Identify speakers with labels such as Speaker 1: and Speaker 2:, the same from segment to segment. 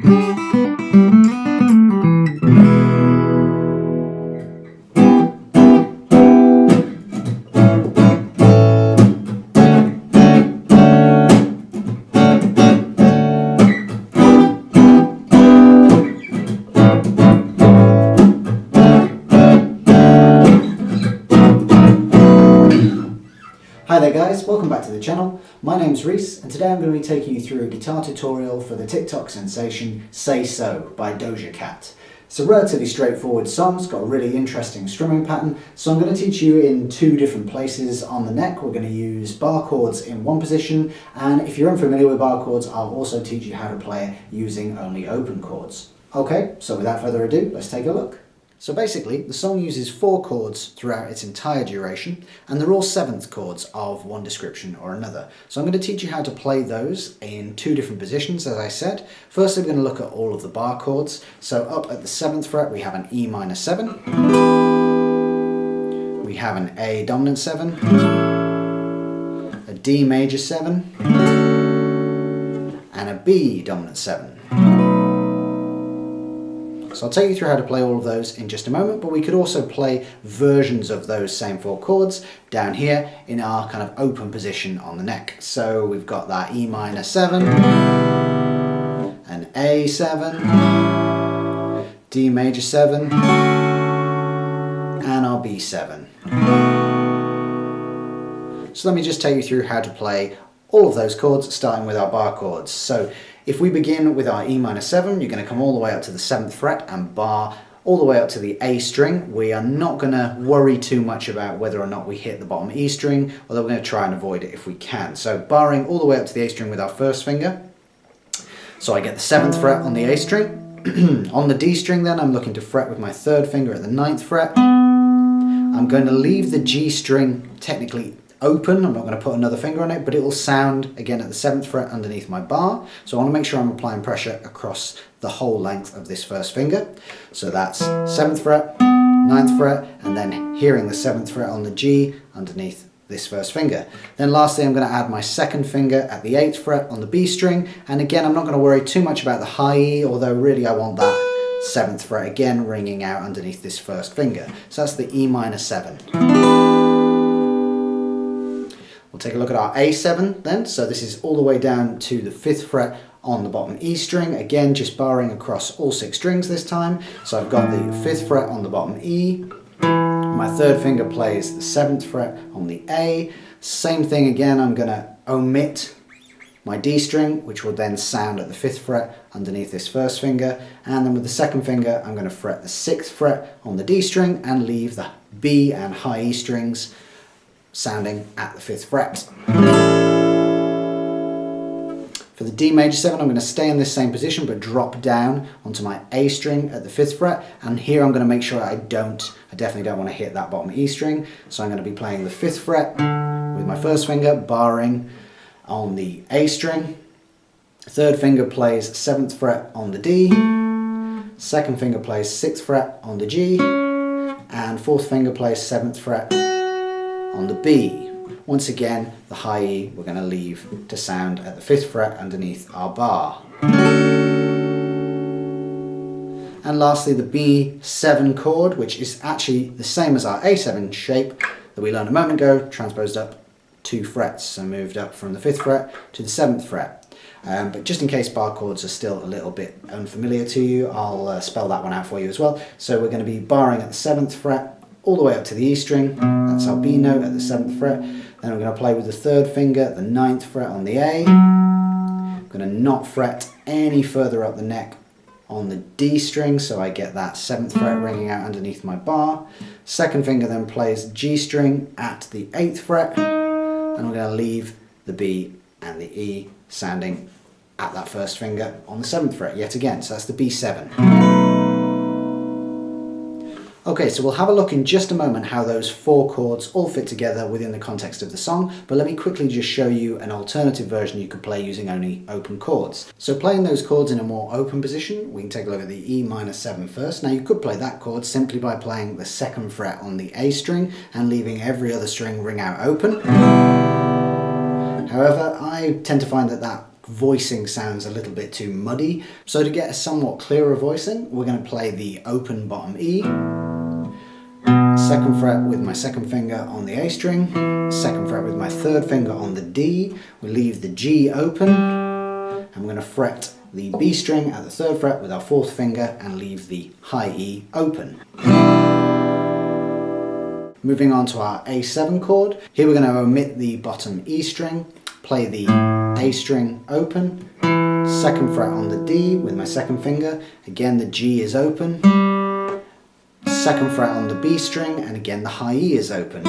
Speaker 1: Hi there guys, welcome back to the channel. My name's Rhys and today I'm going to be taking you through a guitar tutorial for the TikTok sensation Say So by Doja Cat. It's a relatively straightforward song, it's got a really interesting strumming pattern, so I'm going to teach you in two different places on the neck. We're going to use bar chords in one position, and if you're unfamiliar with bar chords, I'll also teach you how to play it using only open chords. Okay, so without further ado, let's take a look. So basically, the song uses 4 chords throughout its entire duration, and they're all 7th chords of one description or another. So I'm going to teach you how to play those in 2 different positions, as I said. First, we're going to look at all of the bar chords. So up at the 7th fret, we have an E minor 7. We have an A dominant 7. A D major 7. And a B dominant 7. So I'll take you through how to play all of those in just a moment, but we could also play versions of those same 4 chords down here in our kind of open position on the neck. So we've got that E minor 7, an A 7, D major 7, and our B 7. So let me just take you through how to play all of those chords, starting with our bar chords. So if we begin with our E minor 7, you're going to come all the way up to the 7th fret and bar all the way up to the A string. We are not going to worry too much about whether or not we hit the bottom E string, although we're going to try and avoid it if we can. So barring all the way up to the A string with our first finger. So I get the 7th fret on the A string. On the D string then, I'm looking to fret with my 3rd finger at the 9th fret. I'm going to leave the G string technically open. I'm not going to put another finger on it, but it will sound again at the 7th fret underneath my bar. So I want to make sure I'm applying pressure across the whole length of this first finger. So that's 7th fret, 9th fret, and then hearing the 7th fret on the G underneath this first finger. Then lastly, I'm going to add my 2nd finger at the 8th fret on the B string. And again, I'm not going to worry too much about the high E, although really I want that 7th fret again ringing out underneath this first finger. So that's the E minor 7. We'll take a look at our A7 then. So this is all the way down to the 5th fret on the bottom E string. Again, just barring across all 6 strings this time. So I've got the 5th fret on the bottom E. My 3rd finger plays the 7th fret on the A. Same thing again, I'm going to omit my D string, which will then sound at the 5th fret underneath this first finger. And then with the 2nd finger, I'm going to fret the 6th fret on the D string and leave the B and high E strings sounding at the 5th fret. For the D major 7, I'm going to stay in this same position but drop down onto my A string at the 5th fret, and here I'm going to make sure I definitely don't want to hit that bottom E string, so I'm going to be playing the 5th fret with my first finger, barring on the A string. 3rd finger plays 7th fret on the D, 2nd finger plays 6th fret on the G, and 4th finger plays 7th fret on the B. Once again, the high E we're going to leave to sound at the 5th fret underneath our bar. And lastly, the B7 chord, which is actually the same as our A7 shape that we learned a moment ago, transposed up 2 frets, so moved up from the 5th fret to the 7th fret. But just in case bar chords are still a little bit unfamiliar to you, I'll spell that one out for you as well. So we're going to be barring at the 7th fret all the way up to the E string, that's our B note at the 7th fret. Then I'm going to play with the 3rd finger, the 9th fret on the A. I'm going to not fret any further up the neck on the D string, so I get that 7th fret ringing out underneath my bar. 2nd finger then plays G string at the 8th fret, and I'm going to leave the B and the E sounding at that first finger on the 7th fret yet again, so that's the B7. Okay, so we'll have a look in just a moment how those 4 chords all fit together within the context of the song, but let me quickly just show you an alternative version you could play using only open chords. So playing those chords in a more open position, we can take a look at the E minor 7 first. Now you could play that chord simply by playing the 2nd fret on the A string and leaving every other string ring out open. However, I tend to find that voicing sounds a little bit too muddy. So to get a somewhat clearer voicing, we're going to play the open bottom E, 2nd fret with my 2nd finger on the A string, 2nd fret with my 3rd finger on the D, we leave the G open, and we're going to fret the B string at the 3rd fret with our 4th finger and leave the high E open. Moving on to our A7 chord, here we're going to omit the bottom E string, play the A string open, 2nd fret on the D with my 2nd finger, again the G is open, 2nd fret on the B string, and again the high E is open.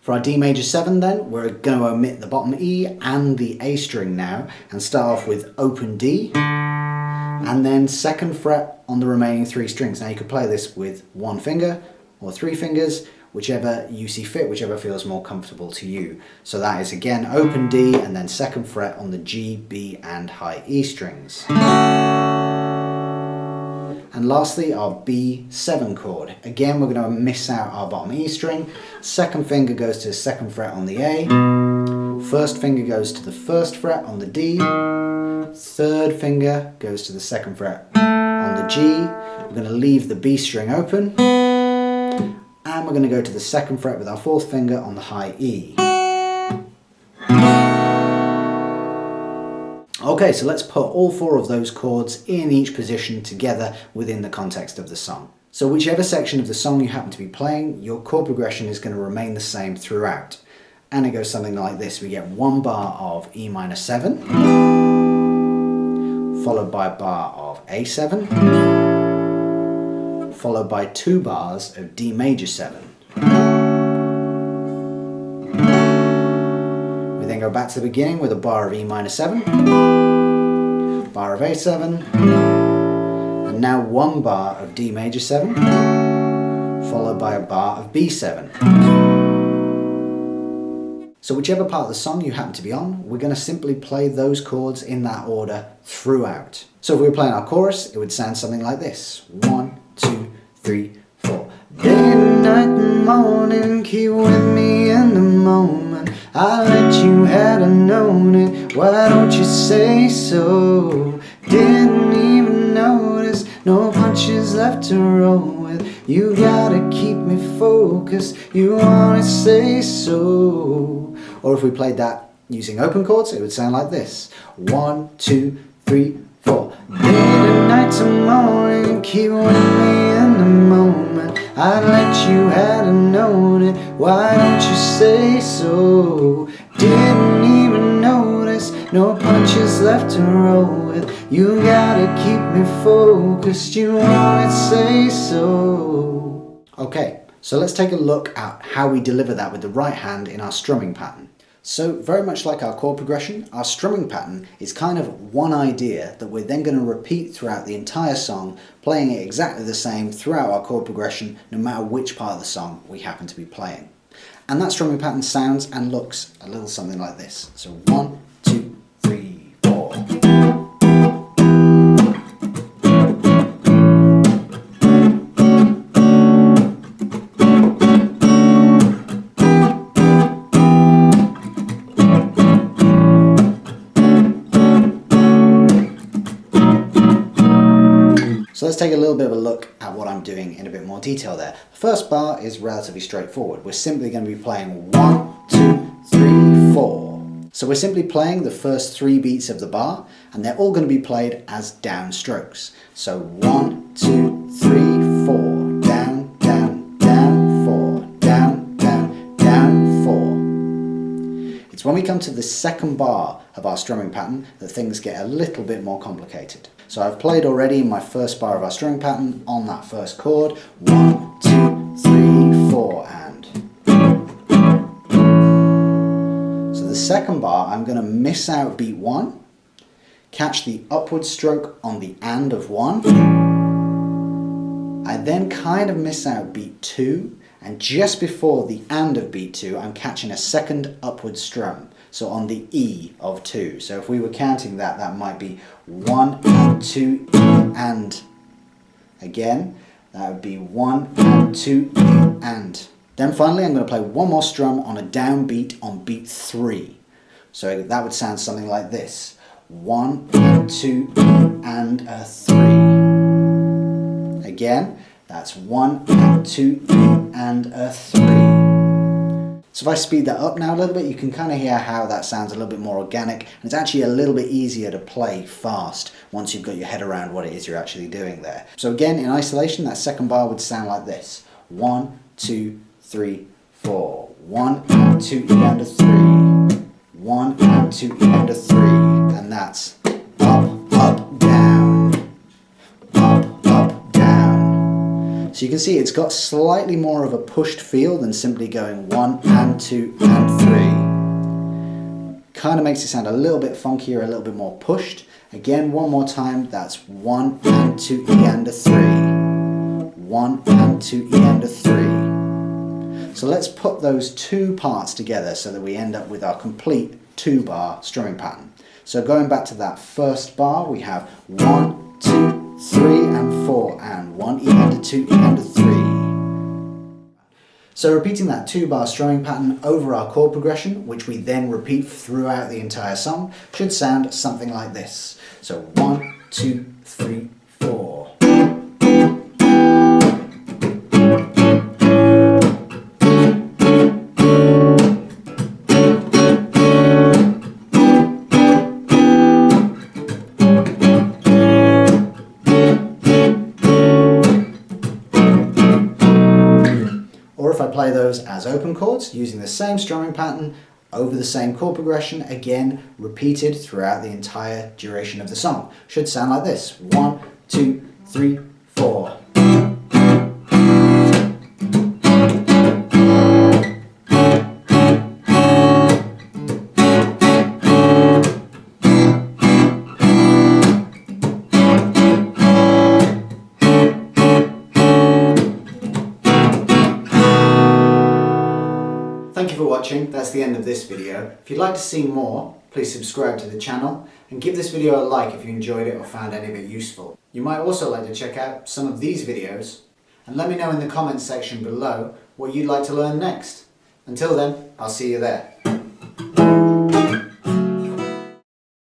Speaker 1: For our D major 7 then, we're going to omit the bottom E and the A string now and start off with open D and then 2nd fret on the remaining 3 strings. Now you could play this with 1 finger or 3 fingers, whichever you see fit, whichever feels more comfortable to you. So that is again open D and then 2nd fret on the G, B and high E strings. And lastly, our B7 chord. Again, we're going to miss out our bottom E string. 2nd finger goes to the 2nd fret on the A. 1st finger goes to the 1st fret on the D. 3rd finger goes to the 2nd fret on the G. We're going to leave the B string open. And we're going to go to the 2nd fret with our 4th finger on the high E. Okay, so let's put all 4 of those chords in each position together within the context of the song. So whichever section of the song you happen to be playing, your chord progression is going to remain the same throughout. And it goes something like this. We get 1 bar of E minor 7, followed by a bar of A7, followed by 2 bars of D major 7. Then go back to the beginning with a bar of E minor 7, bar of A7, and now 1 bar of D major 7, followed by a bar of B7. So whichever part of the song you happen to be on, we're going to simply play those chords in that order throughout. So if we were playing our chorus, it would sound something like this. 1, 2, 3, 4. Day and night and morning, keep with me in the moment. I let you had known it, why don't you say so? Didn't even notice, no punches left to roll with. You gotta keep me focused, you wanna say so. Or if we played that using open chords, it would sound like this. 1, 2, 3, 4. Day to night to morning, keep with me in the moment. I let you had known it, why don't you say so? Didn't even notice, no punches left to roll with. You gotta keep me focused, you wanna say so. Okay, so let's take a look at how we deliver that with the right hand in our strumming pattern. So very much like our chord progression, our strumming pattern is kind of one idea that we're then going to repeat throughout the entire song, playing it exactly the same throughout our chord progression, no matter which part of the song we happen to be playing. And that strumming pattern sounds and looks a little something like this. So 1, 2, 3, 4. So let's take a little bit of a look at what I'm doing in a bit more detail there. The first bar is relatively straightforward. We're simply going to be playing 1, 2, 3, 4. So we're simply playing the first 3 beats of the bar, and they're all going to be played as down strokes. So 1, 2, 3, 4, down, down, down, 4, down, down, down, 4. It's when we come to the second bar of our strumming pattern that things get a little bit more complicated. So I've played already my first bar of our strumming pattern on that first chord. 1, 2, 3, 4, and. So the second bar, I'm going to miss out beat 1, catch the upward stroke on the and of 1. I then kind of miss out beat 2, and just before the and of beat 2, I'm catching a second upward strum. So on the E of 2. So if we were counting that, that might be 1 and 2 E and. Again, that would be 1 and 2 E and. Then finally I'm going to play one more strum on a downbeat on beat 3. So that would sound something like this. 1 and 2 and a 3. Again, that's 1 and 2 and a 3. So if I speed that up now a little bit, you can kind of hear how that sounds a little bit more organic, and it's actually a little bit easier to play fast once you've got your head around what it is you're actually doing there. So again, in isolation, that second bar would sound like this. 1, 2, 3, 4. 1 and 2 and a 3. 1 and 2 and a 3. And that's up, up, down. Up, up, down. So you can see it's got slightly more of a pushed feel than simply going 1 and 2 and 3. Kind of makes it sound a little bit funkier, a little bit more pushed. Again, one more time, that's 1 and 2 and a 3. 1 and 2 and a 3. So let's put those two parts together so that we end up with our complete 2-bar strumming pattern. So going back to that first bar, we have 1, 2, 3 and 4 and 1 E and a 2 E and a 3. So repeating that 2-bar strumming pattern over our chord progression, which we then repeat throughout the entire song, should sound something like this. So 1, 2, 3, 4. Play those as open chords using the same strumming pattern over the same chord progression, again repeated throughout the entire duration of the song. Should sound like this. 1, 2, 3, 4. Thank you for watching. That's the end of this video. If you'd like to see more, please subscribe to the channel and give this video a like if you enjoyed it or found any of it useful. You might also like to check out some of these videos and let me know in the comments section below what you'd like to learn next. Until then, I'll see you there.